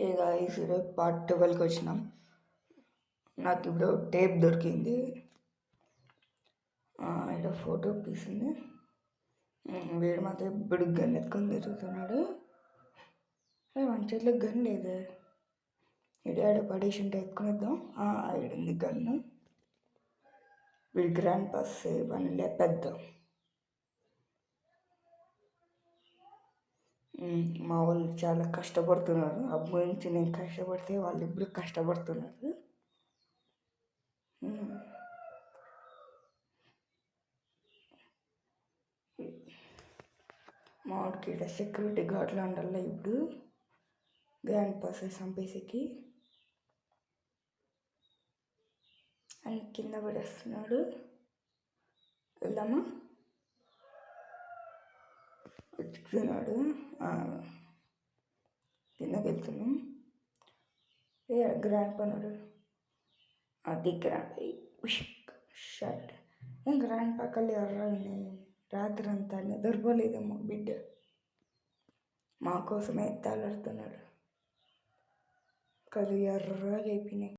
ఏ guys ఈరోజు part 12కి వచ్చినాం. నాకు ఇప్పుడు టేప్ దొరికింది. ఇక్కడ ఫోటో తీసింది. వీడు మాత్రం ఇప్పుడు గన్ ఎత్తుకొని తిరుగుతున్నాడు. మన చేతిలో గన్ లేదే. ఇడాడ పడేసి ఉంటే ఎత్తుకునేద్దాం. ఇడింది గన్ను. వీడి గ్రాండ్ పాస్ ఇవన్నీ లేపేద్దాం. మా వాళ్ళు చాలా కష్టపడుతున్నారు. అప్పటి నుంచి నేను కష్టపడితే వాళ్ళు ఇప్పుడు కష్టపడుతున్నారు. మా వాడికి ఇక్కడ సెక్యూరిటీ గార్డ్లు ఉండాలి. ఇప్పుడు గ్రాండ్ పాస్ చంపేసికి అని కింద పడేస్తున్నాడు. వెళ్దామా? వెతుకుతున్నాడు. కిందకి వెళ్తున్నాం. గ్రాండ్ పన్నాడు. అది గ్రాండ్ షర్ట్. గ్రాండ్ పక్కలు ఎర్రని రాత్రి అంతా నిద్రపోలేదేమో బిడ్డ. మా కోసమే తాళాడుతున్నాడు. కళ్ళు ఎర్రగా అయిపోయినాయి.